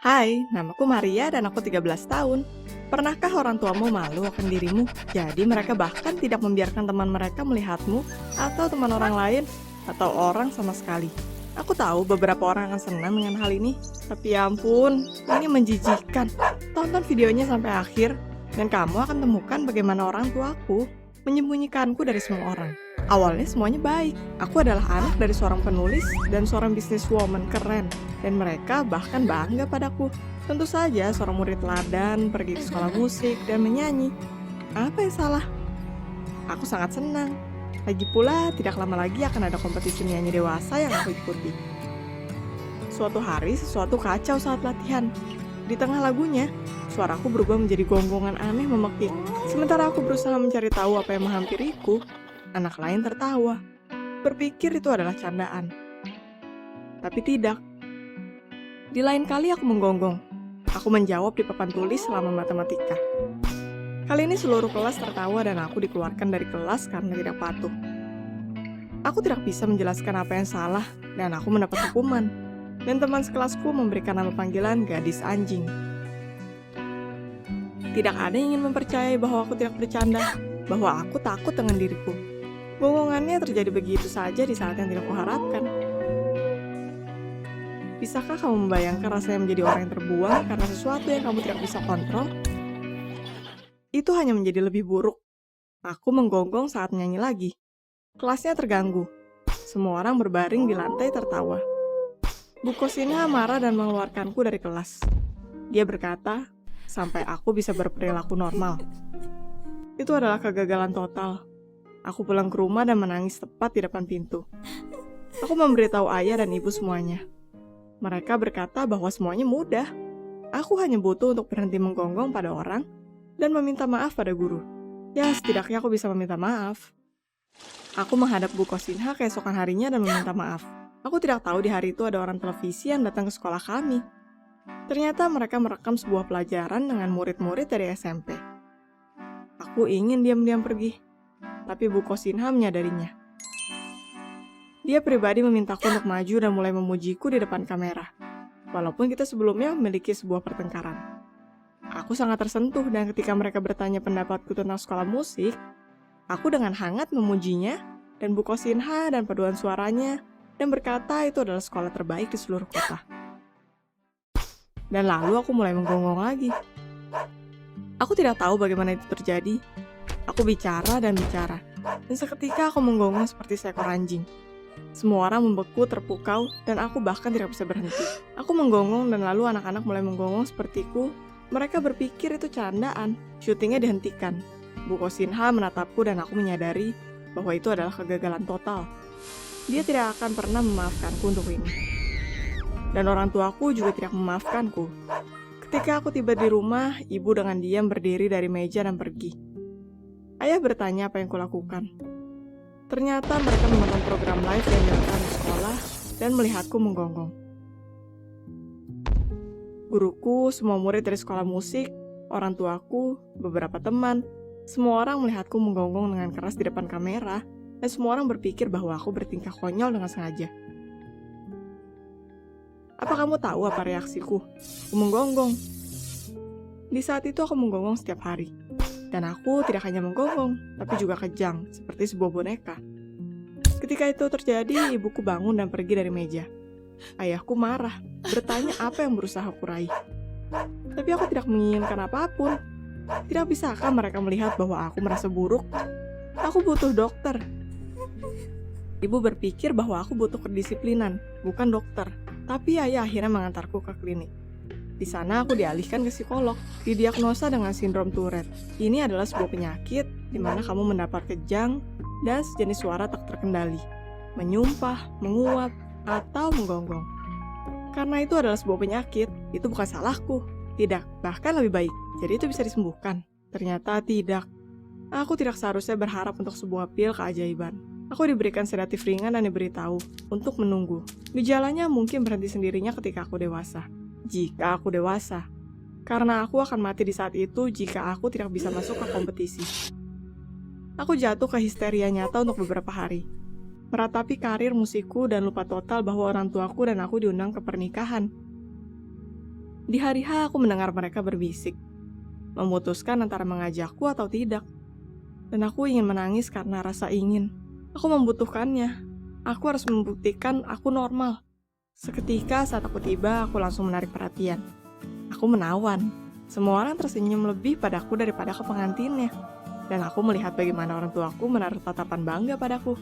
Hai, namaku Maria dan aku 13 tahun. Pernahkah orang tuamu malu akan dirimu? Jadi mereka bahkan tidak membiarkan teman mereka melihatmu atau teman orang lain atau orang sama sekali. Aku tahu beberapa orang akan senang dengan hal ini, tapi ya ampun, ini menjijikkan. Tonton videonya sampai akhir dan kamu akan temukan bagaimana orang tuaku menyembunyikanku dari semua orang. Awalnya semuanya baik. Aku adalah anak dari seorang penulis dan seorang businesswoman keren. Dan mereka bahkan bangga padaku. Tentu saja seorang murid teladan, pergi ke sekolah musik, dan menyanyi. Apa yang salah? Aku sangat senang. Lagi pula, tidak lama lagi akan ada kompetisi nyanyi dewasa yang aku ikuti. Suatu hari, sesuatu kacau saat latihan. Di tengah lagunya, suaraku berubah menjadi gonggongan aneh memekik. Sementara aku berusaha mencari tahu apa yang menghampiriku, anak lain tertawa. Berpikir itu adalah candaan. Tapi tidak. Di lain kali aku menggonggong. Aku menjawab di papan tulis selama matematika. Kali ini seluruh kelas tertawa dan aku dikeluarkan dari kelas karena tidak patuh. Aku tidak bisa menjelaskan apa yang salah dan aku mendapat hukuman. Dan teman sekelasku memberikan nama panggilan gadis anjing. Tidak ada yang ingin mempercayai bahwa aku tidak bercanda, bahwa aku takut dengan diriku. Gonggongannya terjadi begitu saja di saat yang tidak kuharapkan. Bisakah kamu membayangkan rasanya menjadi orang yang terbuang karena sesuatu yang kamu tidak bisa kontrol? Itu hanya menjadi lebih buruk. Aku menggonggong saat menyanyi lagi. Kelasnya terganggu. Semua orang berbaring di lantai tertawa. Bu Kosina marah dan mengeluarkanku dari kelas. Dia berkata, sampai aku bisa berperilaku normal. Itu adalah kegagalan total. Aku pulang ke rumah dan menangis tepat di depan pintu. Aku memberitahu ayah dan ibu semuanya. Mereka berkata bahwa semuanya mudah. Aku hanya butuh untuk berhenti menggonggong pada orang dan meminta maaf pada guru. Ya, setidaknya aku bisa meminta maaf. Aku menghadap Bu Kosinha keesokan harinya dan meminta maaf. Aku tidak tahu di hari itu ada orang televisi yang datang ke sekolah kami. Ternyata mereka merekam sebuah pelajaran dengan murid-murid dari SMP. Aku ingin diam-diam pergi, tapi Bu Kosinha menyadarinya. Dia pribadi memintaku untuk maju dan mulai memujiku di depan kamera, walaupun kita sebelumnya memiliki sebuah pertengkaran. Aku sangat tersentuh dan ketika mereka bertanya pendapatku tentang sekolah musik, aku dengan hangat memujinya dan Bu Kosinha dan paduan suaranya dan berkata itu adalah sekolah terbaik di seluruh kota. Dan lalu aku mulai menggonggong lagi. Aku tidak tahu bagaimana itu terjadi. Aku bicara dan bicara, dan seketika aku menggonggong seperti seekor anjing. Semua orang membeku terpukau dan aku bahkan tidak bisa berhenti. Aku menggonggong dan lalu anak-anak mulai menggonggong sepertiku. Mereka berpikir itu candaan. Syutingnya dihentikan. Bu Kosinha menatapku dan aku menyadari bahwa itu adalah kegagalan total. Dia tidak akan pernah memaafkanku untuk ini. Dan orang tuaku juga tidak memaafkanku. Ketika aku tiba di rumah, ibu dengan diam berdiri dari meja dan pergi. Ayah bertanya apa yang kulakukan. Ternyata mereka menonton program live yang dilakukan di sekolah dan melihatku menggonggong. Guruku, semua murid dari sekolah musik, orang tuaku, beberapa teman, semua orang melihatku menggonggong dengan keras di depan kamera dan semua orang berpikir bahwa aku bertingkah konyol dengan sengaja. Apa kamu tahu apa reaksiku? Aku menggonggong. Di saat itu aku menggonggong setiap hari. Dan aku tidak hanya menggonggong, tapi juga kejang, seperti sebuah boneka. Ketika itu terjadi, ibuku bangun dan pergi dari meja. Ayahku marah, bertanya apa yang berusaha aku raih. Tapi aku tidak menginginkan apapun. Tidak bisakah mereka melihat bahwa aku merasa buruk? Aku butuh dokter. Ibu berpikir bahwa aku butuh kedisiplinan, bukan dokter. Tapi ayah akhirnya mengantarku ke klinik. Di sana aku dialihkan ke psikolog, didiagnosa dengan sindrom Tourette. Ini adalah sebuah penyakit di mana kamu mendapat kejang dan sejenis suara tak terkendali, menyumpah, menguap, atau menggonggong. Karena itu adalah sebuah penyakit, itu bukan salahku. Tidak, bahkan lebih baik. Jadi itu bisa disembuhkan. Ternyata tidak. Aku tidak seharusnya berharap untuk sebuah pil keajaiban. Aku diberikan sedatif ringan dan diberitahu untuk menunggu. Gejalanya mungkin berhenti sendirinya ketika aku dewasa. Jika aku dewasa. Karena aku akan mati di saat itu jika aku tidak bisa masuk ke kompetisi. Aku jatuh ke histeria nyata untuk beberapa hari. Meratapi karir musikku dan lupa total bahwa orang tuaku dan aku diundang ke pernikahan. Di hari H aku mendengar mereka berbisik, memutuskan antara mengajakku atau tidak. Dan aku ingin menangis karena rasa ingin. Aku membutuhkannya. Aku harus membuktikan aku normal. Seketika saat aku tiba, aku langsung menarik perhatian. Aku menawan. Semua orang tersenyum lebih padaku daripada ke pengantinnya. Dan aku melihat bagaimana orang tuaku menaruh tatapan bangga padaku.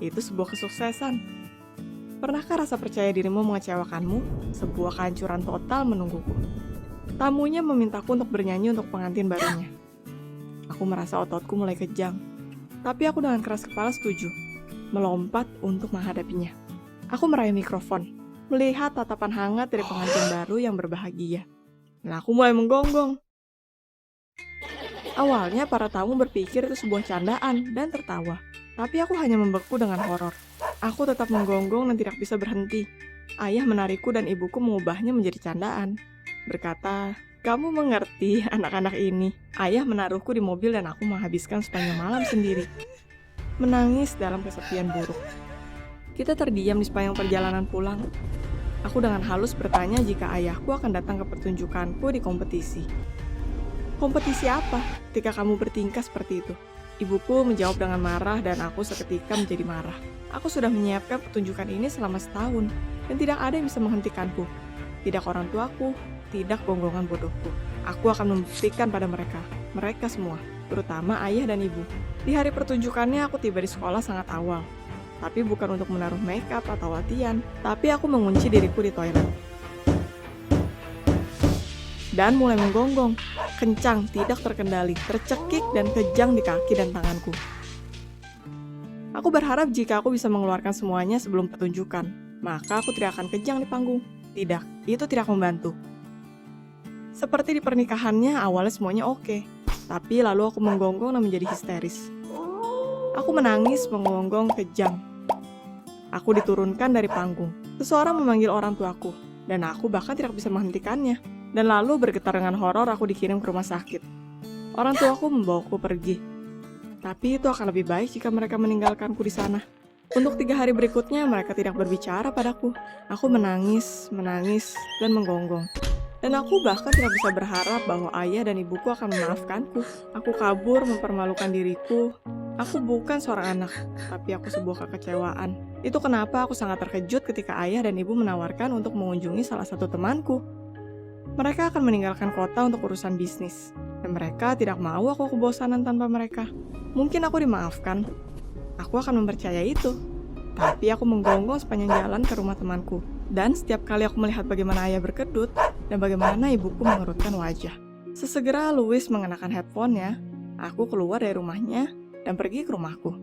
Itu sebuah kesuksesan. Pernahkah rasa percaya dirimu mengecewakanmu? Sebuah kehancuran total menungguku. Tamunya memintaku untuk bernyanyi untuk pengantin barunya. Aku merasa ototku mulai kejang. Tapi aku dengan keras kepala setuju. Melompat untuk menghadapinya. Aku meraih mikrofon, melihat tatapan hangat dari pengantin baru yang berbahagia. Dan aku mulai menggonggong. Awalnya para tamu berpikir itu sebuah candaan dan tertawa. Tapi aku hanya membeku dengan horor. Aku tetap menggonggong dan tidak bisa berhenti. Ayah menarikku dan ibuku mengubahnya menjadi candaan. Berkata, "Kamu mengerti anak-anak ini." Ayah menaruhku di mobil dan aku menghabiskan sepanjang malam sendiri. Menangis dalam kesepian buruk. Kita terdiam di sepanjang perjalanan pulang. Aku dengan halus bertanya jika ayahku akan datang ke pertunjukanku di kompetisi. Kompetisi apa ketika kamu bertingkah seperti itu? Ibuku menjawab dengan marah dan aku seketika menjadi marah. Aku sudah menyiapkan pertunjukan ini selama setahun dan tidak ada yang bisa menghentikanku. Tidak orang tuaku, tidak gonggongan bodohku. Aku akan membuktikan pada mereka semua, terutama ayah dan ibu. Di hari pertunjukannya aku tiba di sekolah sangat awal. Tapi bukan untuk menaruh makeup atau latihan, tapi aku mengunci diriku di toilet. Dan mulai menggonggong, kencang, tidak terkendali, tercekik dan kejang di kaki dan tanganku. Aku berharap jika aku bisa mengeluarkan semuanya sebelum pertunjukan, maka aku tidak akan kejang di panggung. Tidak, itu tidak membantu. Seperti di pernikahannya, awalnya semuanya oke. Tapi lalu aku menggonggong dan menjadi histeris. Aku menangis, menggonggong, kejang. Aku diturunkan dari panggung. Seseorang memanggil orang tuaku, dan aku bahkan tidak bisa menghentikannya. Dan lalu bergetar dengan horor aku dikirim ke rumah sakit. Orang tuaku membawaku pergi. Tapi itu akan lebih baik jika mereka meninggalkanku di sana. Untuk 3 hari berikutnya mereka tidak berbicara padaku. Aku menangis, dan menggonggong. Dan aku bahkan tidak bisa berharap bahwa ayah dan ibuku akan memaafkanku. Aku kabur mempermalukan diriku. Aku bukan seorang anak, tapi aku sebuah kekecewaan. Itu kenapa aku sangat terkejut ketika ayah dan ibu menawarkan untuk mengunjungi salah satu temanku. Mereka akan meninggalkan kota untuk urusan bisnis, dan mereka tidak mau aku kebosanan tanpa mereka. Mungkin aku dimaafkan. Aku akan mempercayai itu. Tapi aku menggonggong sepanjang jalan ke rumah temanku. Dan setiap kali aku melihat bagaimana ayah berkedut, dan bagaimana ibuku mengerutkan wajah. Sesegera Louis mengenakan headphone-nya, aku keluar dari rumahnya, dan pergi ke rumahku.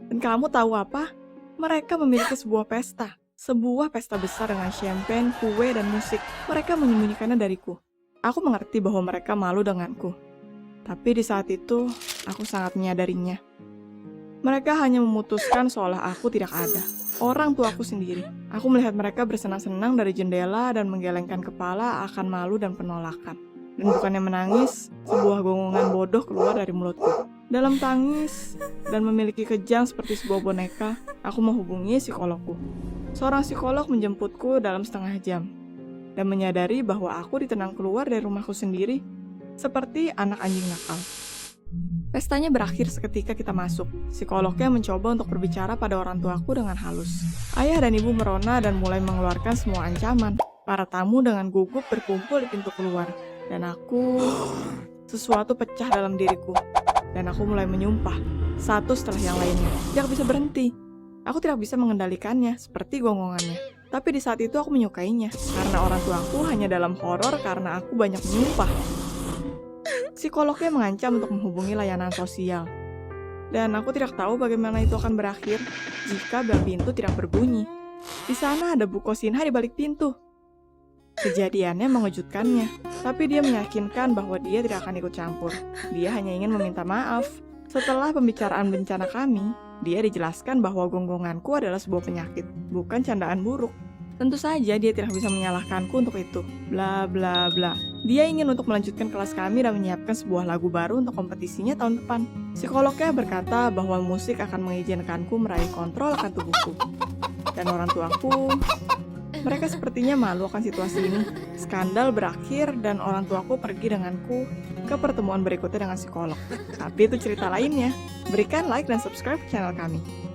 Dan kamu tahu apa? Mereka memiliki sebuah pesta besar dengan champagne, kue, dan musik. Mereka menyembunyikannya dariku. Aku mengerti bahwa mereka malu denganku. Tapi di saat itu, aku sangat menyadarinya. Mereka hanya memutuskan seolah aku tidak ada. Orang tuaku sendiri. Aku melihat mereka bersenang-senang dari jendela dan menggelengkan kepala akan malu dan penolakan. Dan bukannya menangis, sebuah gonggongan bodoh keluar dari mulutku. Dalam tangis dan memiliki kejang seperti sebuah boneka, aku menghubungi psikologku. Seorang psikolog menjemputku dalam setengah jam dan menyadari bahwa aku ditenang keluar dari rumahku sendiri seperti anak anjing nakal. Pestanya berakhir seketika kita masuk. Psikolognya mencoba untuk berbicara pada orang tuaku dengan halus. Ayah dan ibu merona dan mulai mengeluarkan semua ancaman. Para tamu dengan gugup berkumpul di pintu keluar. Dan sesuatu pecah dalam diriku. Dan aku mulai menyumpah, satu setelah yang lainnya. Tidak bisa berhenti. Aku tidak bisa mengendalikannya, seperti gonggongannya. Tapi di saat itu aku menyukainya, karena orang tuaku hanya dalam horor karena aku banyak menyumpah. Psikolognya mengancam untuk menghubungi layanan sosial. Dan aku tidak tahu bagaimana itu akan berakhir jika bel pintu tidak berbunyi. Di sana ada Bu Kosinha di balik pintu. Kejadiannya mengejutkannya, tapi dia meyakinkan bahwa dia tidak akan ikut campur. Dia hanya ingin meminta maaf. Setelah pembicaraan bencana kami, dia dijelaskan bahwa gonggonganku adalah sebuah penyakit, bukan candaan buruk. Tentu saja dia tidak bisa menyalahkanku untuk itu. Bla bla bla. Dia ingin untuk melanjutkan kelas kami dan menyiapkan sebuah lagu baru untuk kompetisinya tahun depan. Psikolognya berkata bahwa musik akan mengizinkanku meraih kontrol akan tubuhku. Dan orang tuaku Mereka sepertinya malu akan situasi ini. Skandal berakhir dan orang tuaku pergi denganku ke pertemuan berikutnya dengan psikolog. Tapi itu cerita lainnya. Berikan like dan subscribe channel kami.